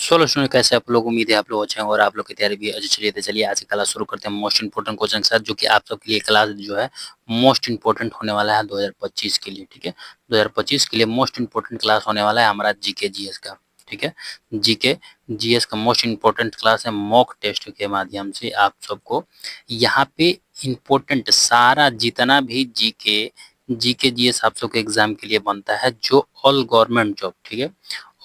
Solo student कैसे आप लोग, उम्मीद है आप लोग अच्छे हैं और आप लोग की तैयारी भी अच्छी चलिए। तो चलिए आज की क्लास शुरू करते हैं मोस्ट इंपोर्टेंट क्वेश्चन के साथ, जो कि आप सबके लिए क्लास जो है मोस्ट इंपोर्टेंट होने वाला है 2025 के लिए। ठीक है, 2025 के लिए मोस्ट इंपोर्टेंट क्लास होने वाला है हमारा जीके जीएस का। ठीक है, जीके जीएस का मोस्ट इंपोर्टेंट क्लास है। मॉक टेस्ट के माध्यम से आप सबको यहाँ पे इंपोर्टेंट सारा जितना भी जीके जीएस आप सबके एग्जाम के लिए बनता है, जो ऑल गवर्नमेंट जॉब, ठीक है,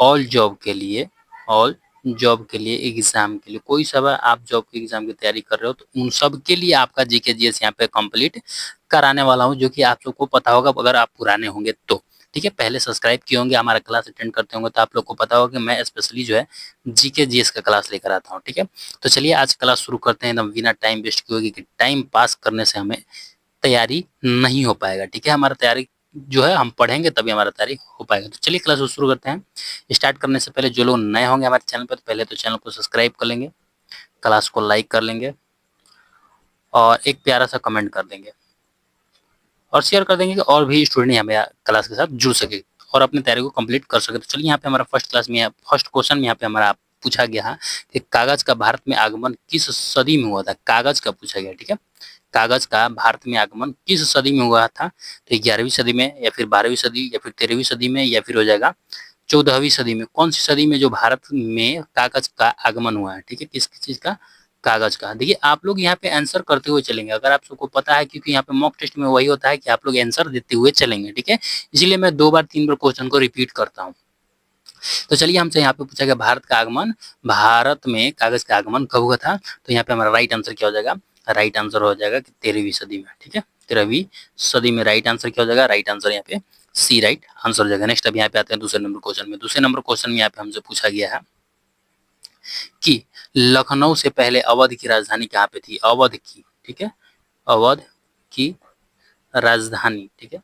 ऑल जॉब के लिए, ऑल जॉब के लिए एग्जाम के लिए, कोई सब आप जॉब के एग्जाम की तैयारी कर रहे हो तो उन सब के लिए आपका जीके जीएस यहाँ पे कंप्लीट कराने वाला हूँ, जो कि आप सबको पता होगा अगर आप पुराने होंगे तो। ठीक है, पहले सब्सक्राइब किए होंगे, हमारा क्लास अटेंड करते होंगे तो आप लोग को पता होगा कि मैं स्पेशली जो है जीके जीएस का क्लास लेकर आता हूँ। ठीक है, तो चलिए आज क्लास शुरू करते हैं एकदम बिना टाइम वेस्ट किए, क्योंकि टाइम पास करने से हमें तैयारी नहीं हो पाएगा। ठीक है, हमारा तैयारी जो है हम पढ़ेंगे तभी हमारा तैयारी हो पाएगा। तो चलिए क्लास शुरू करते हैं। स्टार्ट करने से पहले जो लोग नए होंगे हमारे चैनल पर, तो पहले तो चैनल को सब्सक्राइब कर लेंगे, क्लास को लाइक कर लेंगे और एक प्यारा सा कमेंट कर देंगे और शेयर कर देंगे कि और भी स्टूडेंट हमें क्लास के साथ जुड़ सके और अपनी तैयारी को कंप्लीट कर सके। तो चलिए यहाँ पे हमारा फर्स्ट क्लास में फर्स्ट क्वेश्चन में यहाँ पे हमारा पूछा गया है कि कागज का भारत में आगमन किस सदी में हुआ था। कागज का पूछा गया। ठीक है, कागज का भारत में आगमन किस सदी में हुआ था। तो 11वीं सदी में, या फिर 12वीं सदी, या फिर 13वीं सदी में, या फिर हो जाएगा 14वीं सदी में। कौन सी सदी में जो भारत में कागज का आगमन हुआ है। ठीक है, किस चीज का, कागज का। देखिए आप लोग यहाँ पे आंसर करते हुए चलेंगे, अगर आप सबको पता है, क्योंकि यहाँ पे मॉक टेस्ट में वही होता है कि आप लोग आंसर देते हुए चलेंगे। ठीक है, इसलिए मैं 2 बार 3 बार क्वेश्चन को रिपीट करता हूँ। तो चलिए हमसे यहाँ पे पूछा गया भारत का आगमन, भारत में कागज का आगमन कब हुआ था। तो यहाँ पे हमारा राइट आंसर क्या हो जाएगा, राइट आंसर हो जाएगा कि 13वीं सदी में। ठीक है, 13वीं सदी में राइट आंसर क्या हो जाएगा, राइट आंसर यहाँ पे सी राइट आंसर हो जाएगा। नेक्स्ट अब यहाँ पे आते हैं दूसरे नंबर क्वेश्चन में। दूसरे नंबर क्वेश्चन में यहाँ पे हमसे पूछा गया है कि लखनऊ से पहले अवध की राजधानी कहाँ पे थी। अवध की, ठीक है, अवध की राजधानी, ठीक है,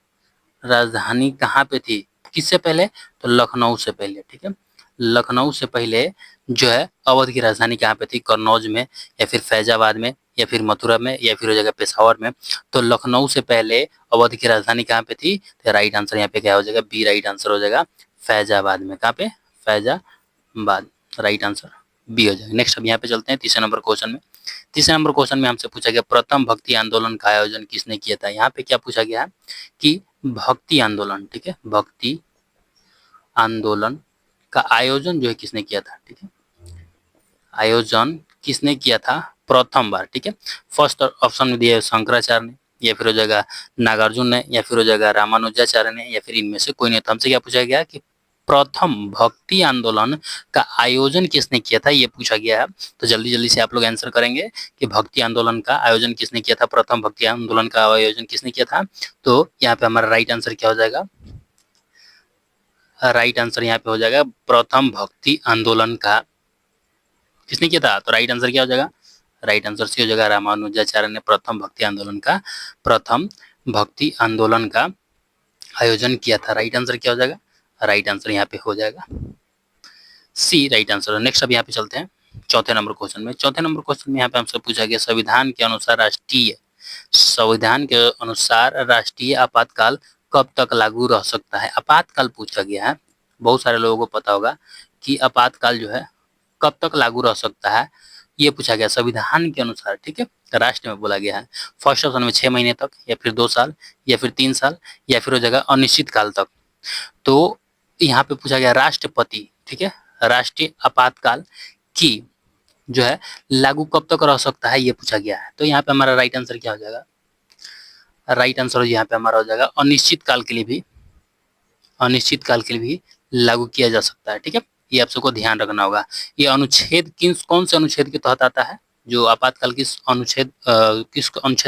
राजधानी कहाँ पे थी, किससे पहले, तो लखनऊ से पहले। ठीक है, लखनऊ से पहले जो है अवध की राजधानी कहाँ पे थी, कन्नौज में, या फिर फैजाबाद में, या फिर मथुरा में, या फिर हो जाएगा पेशावर में। तो लखनऊ से पहले अवध की राजधानी कहाँ पे थी, तो राइट आंसर यहाँ पे क्या हो जाएगा, बी राइट आंसर हो जाएगा, फैजाबाद में। कहाँ पे, फैजाबाद, राइट आंसर बी हो जाएगा। नेक्स्ट अब यहाँ पे चलते हैं तीसरे नंबर क्वेश्चन में। तीसरे नंबर क्वेश्चन में हमसे पूछा गया प्रथम भक्ति आंदोलन का आयोजन किसने किया था। यहाँ पे क्या पूछा गया है कि भक्ति आंदोलन, ठीक है, भक्ति आंदोलन का आयोजन जो है किसने किया था। ठीक है, आयोजन किसने किया था प्रथम बार। ठीक है, फर्स्ट ऑप्शन में दिया है शंकराचार्य ने, या फिर हो जाएगा नागार्जुन ने, या फिर हो जाएगा रामानुजाचार्य ने, या फिर इनमें से कोई नहीं। तो हमसे क्या पूछा गया कि प्रथम भक्ति आंदोलन का आयोजन किसने किया था, ये पूछा गया है। तो जल्दी जल्दी से आप लोग आंसर करेंगे कि भक्ति आंदोलन का आयोजन किसने किया था, प्रथम भक्ति आंदोलन का आयोजन किसने किया था। तो यहाँ पे हमारा राइट आंसर क्या हो जाएगा, राइट आंसर यहाँ पे हो जाएगा प्रथम भक्ति आंदोलन का किसने किया था। तो राइट आंसर क्या हो जाएगा, राइट आंसर सी हो जाएगा, रामानुजाचार्य ने प्रथम भक्ति आंदोलन का आयोजन किया था। राइट आंसर क्या हो जाएगा, राइट आंसर यहाँ पे हो जाएगा सी, राइट आंसर। नेक्स्ट अब यहाँ पे चलते हैं चौथे नंबर क्वेश्चन में। चौथे नंबर क्वेश्चन में यहाँ पे हमसे पूछा गया संविधान के अनुसार राष्ट्रीय आपातकाल कब तक लागू रह सकता है। आपातकाल पूछा गया है, बहुत सारे लोगों को पता होगा कि आपातकाल जो है कब तक लागू रह सकता है, ये पूछा गया संविधान के अनुसार। ठीक है, राष्ट्र में बोला गया है। फर्स्ट ऑप्शन में 6 महीने तक, या फिर 2 साल, या फिर 3 साल, या फिर हो जाएगा अनिश्चित काल तक। तो यहाँ पे पूछा गया राष्ट्रपति, ठीक है, राष्ट्रीय आपातकाल की जो है लागू कब तक रह सकता है, ये पूछा गया है। तो यहाँ पे हमारा राइट आंसर क्या हो जाएगा, राइट आंसर यहाँ पे हमारा हो जाएगा अनिश्चित काल के लिए भी, अनिश्चित काल के लिए भी लागू किया जा सकता है। ठीक है, ये आप सबको ध्यान रखना होगा। ये अनुच्छेद कौन से अनुच्छेद के तहत आता है, जो आपातकाल किस अनुच्छेद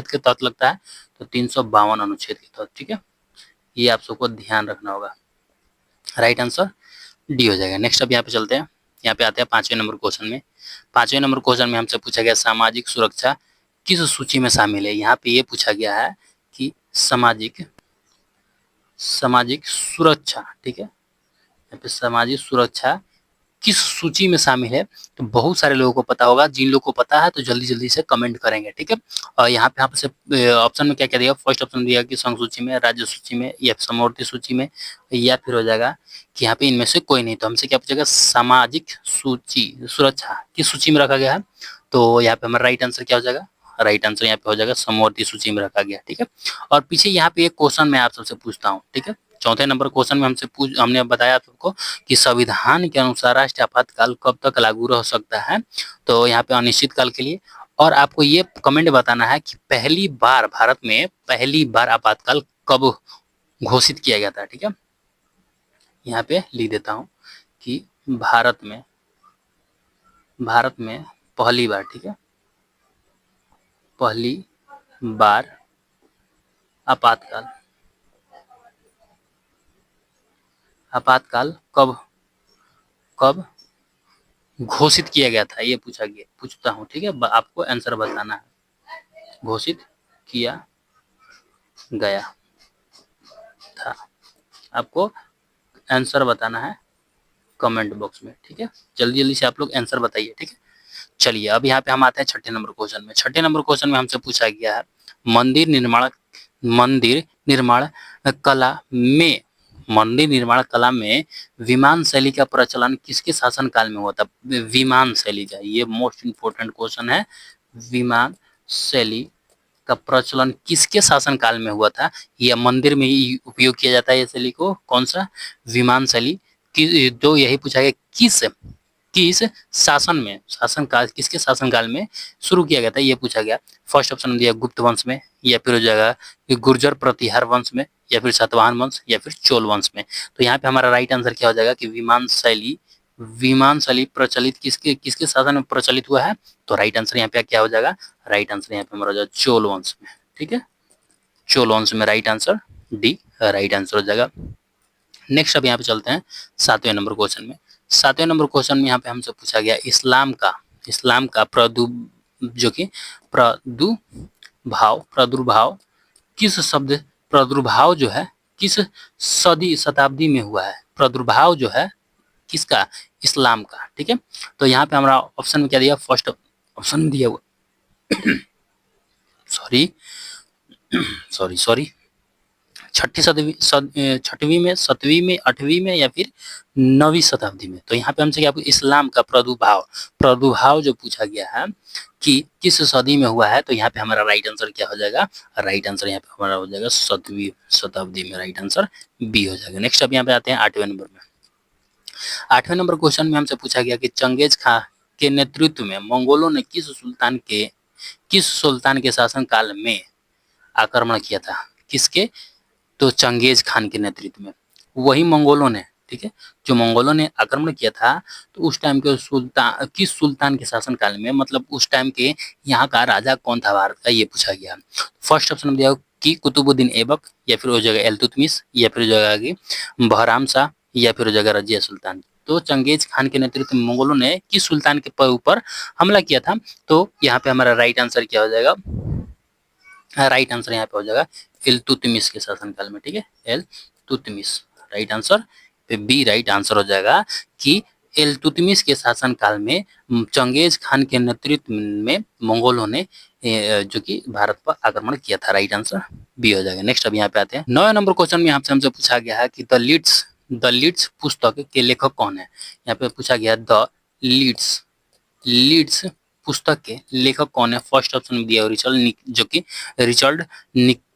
के तहत लगता है, तो 352 अनुच्छेद के तहत। ठीक है, ये आप सबको ध्यान रखना होगा। राइट आंसर डी हो जाएगा। नेक्स्ट अब यहाँ पे चलते हैं, यहाँ पे आते हैं 5वें नंबर क्वेश्चन में। 5वें नंबर क्वेश्चन में हमसे पूछा गया सामाजिक सुरक्षा किस सूची में शामिल है। यहाँ पे ये पूछा गया है कि सामाजिक सुरक्षा, ठीक है, यहाँ पे सामाजिक सुरक्षा किस सूची में शामिल है? तो बहुत सारे लोगों को पता होगा, जिन लोगों को पता है तो जल्दी-जल्दी से कमेंट करेंगे, ठीक है? और यहाँ पे आपसे ऑप्शन में क्या-क्या दिया? फर्स्ट ऑप्शन दिया कि संघ सूची में, राज्य सूची में या समवर्ती सूची में, या फिर हो जाएगा कि यहाँ पे इनमें से कोई नहीं। तो हमसे क्या पूछेगा? सामाजिक सूची सुरक्षा किस सूची में रखा गया है? तो यहाँ पे हमारा राइट आंसर क्या हो जाएगा? राइट आंसर यहाँ पे हो जाएगा समवर्ती सूची में रखा गया, ठीक है? और पीछे यहाँ पे एक क्वेश्चन मैं आप सबसे पूछता हूँ, ठीक है? चौथे नंबर क्वेश्चन में हमने बताया आपको कि संविधान के अनुसार राष्ट्रीय आपातकाल कब तक लागू रह सकता है? तो यहाँ पे अनिश्चित काल के लिए। और आपको ये कमेंट बताना है कि पहली बार भारत में पहली बार आपातकाल कब घोषित किया गया था, ठीक है? यहाँ पे लिख देता हूँ कि भारत में पहली बार, ठीक है, पहली बार आपातकाल कब कब घोषित किया गया था, ये पूछता हूँ, ठीक है? आपको आंसर बताना है। घोषित किया गया था, आपको आंसर बताना है कमेंट बॉक्स में, ठीक है? जल्दी जल्दी से आप लोग आंसर बताइए, ठीक है? चलिए अब यहाँ पे हम आते हैं छठे नंबर क्वेश्चन में। छठे नंबर क्वेश्चन में हमसे पूछा गया है मंदिर निर्माण कला में विमान शैली का प्रचलन किसके शासन काल में हुआ था? विमान शैली का, ये मोस्ट इंपोर्टेंट क्वेश्चन है। विमान शैली का प्रचलन किसके शासन काल में हुआ था? यह मंदिर में ही उपयोग किया जाता है ये शैली को। कौन सा? विमान शैली। तो यही पूछा गया किस शासन काल, किसके शासन काल में शुरू किया गया था, ये पूछा गया। फर्स्ट ऑप्शन दिया गुप्त वंश में, या फिर हो जाएगा गुर्जर प्रतिहार वंश में, या फिर सातवाहन वंश, या फिर चोल वंश में। तो यहाँ पे हमारा राइट आंसर क्या हो जाएगा कि विमान शैली प्रचलित किसके किसके शासन में प्रचलित हुआ है? तो राइट आंसर यहाँ पे क्या हो जाएगा? राइट आंसर यहाँ पे हमारा हो जाएगा चोल वंश में, ठीक है? चोल वंश में right answer D right answer हो जाएगा। नेक्स्ट अब यहाँ पे चलते हैं सातवें नंबर क्वेश्चन में। सातवें नंबर क्वेश्चन में यहाँ पे हमसे पूछा गया इस्लाम का प्रादुर्भाव किस शब्द प्रादुर्भाव जो है किस शताब्दी में हुआ है? प्रादुर्भाव जो है किसका? इस्लाम का, ठीक है? तो यहाँ पे हमारा ऑप्शन में क्या दिया? फर्स्ट ऑप्शन दिया हुआ सॉरी छठवीं में, सातवीं में, आठवीं में, या फिर 9वीं शताब्दी में। तो यहाँ पे हमसे क्या इस्लाम का प्रादुर्भाव जो पूछा गया है कि किस सदी में हुआ है? तो यहाँ पे हमारा राइट आंसर क्या हो जाएगा? राइट आंसर यहाँ पे हमारा हो जाएगा 7वीं शताब्दी में, राइट आंसर बी हो जाएगा। नेक्स्ट अब यहाँ पे आते हैं 8वें नंबर में। 8वें नंबर क्वेश्चन में हमसे पूछा गया कि चंगेज खां के नेतृत्व में मंगोलों ने किस सुल्तान के शासन काल में आक्रमण किया था? किसके? तो चंगेज खान के नेतृत्व में वही मंगोलों ने, ठीक है, जो मंगोलों ने आक्रमण किया था। तो उस टाइम के किस सुल्तान के शासन काल में, मतलब उस टाइम के यहाँ का राजा कौन था भारत का, ये पूछा गया। फर्स्ट ऑप्शन दिया कि कुतुबुद्दीन ऐबक, या फिर हो जाएगा इल्तुतमिश, या फिर हो जाएगा बहराम शाह, या फिर हो जाएगा रजिया सुल्तान। तो चंगेज खान के नेतृत्व में मंगोलों ने किस सुल्तान के ऊपर हमला किया था? तो यहाँ पे हमारा राइट आंसर क्या हो जाएगा? राइट आंसर यहाँ पे हो जाएगा इल्तुतमिश के शासनकाल में, ठीक है? इल्तुतमिश राइट आंसर पे बी राइट आंसर हो जाएगा कि इल्तुतमिश के शासनकाल में चंगेज खान के नेतृत्व में मंगोलों ने जो कि भारत पर आक्रमण किया था। राइट आंसर बी हो जाएगा। नेक्स्ट अब यहाँ पे आते हैं 9वें नंबर क्वेश्चन में हमसे पूछा गया है कि द लीड्स पुस्तक के लेखक कौन है? यहाँ पे पूछा गया द लीड्स पुस्तक के लेखक कौन है? फर्स्ट ऑप्शन में दिया रिचर्ड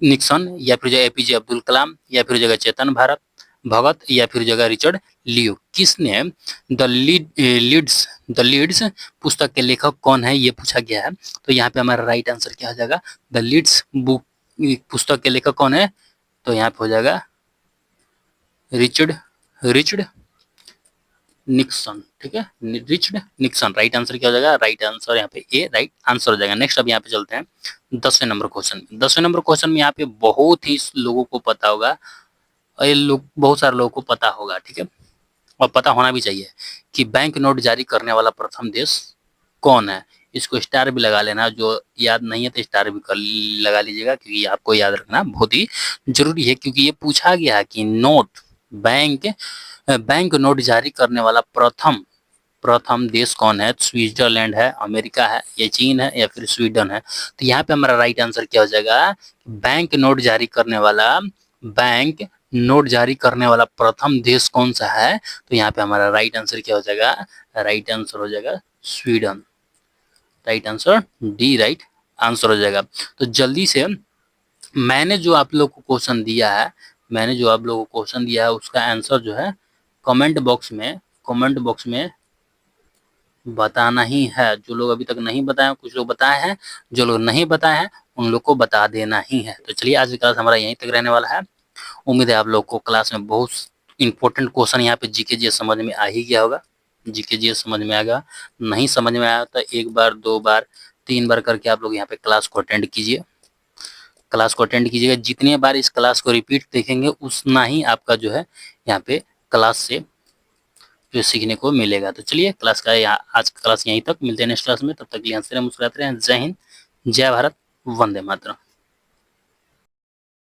निक्सन, या फिर एपीजे अब्दुल कलाम, या फिर जगह चेतन भगत, या फिर जगह रिचर्ड लियो। किसने द लीड्स पुस्तक के लेखक कौन है, ये पूछा गया है। तो यहाँ पे हमारा राइट आंसर क्या हो जाएगा? द लीड्स बुक पुस्तक के लेखक कौन है? तो यहाँ पे हो जाएगा रिचर्ड निक्सन, ठीक है? रिचर्ड निक्सन राइट आंसर क्या हो जाएगा? राइट आंसर यहाँ पे ए राइट आंसर हो जाएगा। नेक्स्ट अब यहाँ पे चलते हैं 10वें नंबर क्वेश्चन में। 10वें नंबर क्वेश्चन में यहाँ पे बहुत ही लोगों को पता होगा, बहुत सारे लोगों को पता होगा, ठीक है, और पता होना भी चाहिए कि बैंक नोट जारी करने वाला प्रथम देश कौन है? इसको स्टार भी लगा लेना, जो याद नहीं है तो स्टार भी लगा लीजिएगा, क्योंकि आपको याद रखना बहुत ही जरूरी है, क्योंकि ये पूछा गया है कि बैंक नोट जारी करने वाला प्रथम प्रथम देश कौन है? स्विट्जरलैंड है, अमेरिका है, या चीन है, या फिर स्वीडन है। तो यहाँ पे हमारा राइट आंसर क्या हो जाएगा? बैंक नोट जारी करने वाला प्रथम देश कौन सा है? तो यहाँ पे हमारा राइट आंसर क्या हो जाएगा? राइट आंसर हो जाएगा Sweden. Right answer D right answer हो जाएगा। तो जल्दी से मैंने जो आप लोग को क्वेश्चन दिया है उसका आंसर जो है कमेंट बॉक्स में बताना ही है। जो लोग अभी तक नहीं बताए, कुछ लोग बताए हैं, जो लोग नहीं बताए हैं उन लोग को बता देना ही है। तो चलिए आज की क्लास हमारा यहीं तक रहने वाला है। उम्मीद है आप लोग को क्लास में बहुत इंपॉर्टेंट क्वेश्चन यहाँ पे जीके जी समझ में आ ही गया होगा। जीके जी समझ में आएगा, नहीं समझ में आया तो एक बार, दो बार, तीन बार करके आप लोग यहाँ पे क्लास को अटेंड कीजिएगा। जितने बार इस क्लास को रिपीट देखेंगे उतना ही आपका जो है यहाँ पे क्लास से जो सीखने को मिलेगा। तो चलिए क्लास का आज का क्लास यहीं तक, मिलते हैं नेक्स्ट क्लास में। तब तक के लिए हंसते रहे, मुस्कुराते रहे। जय हिंद, जय भारत, वंदे मातरम।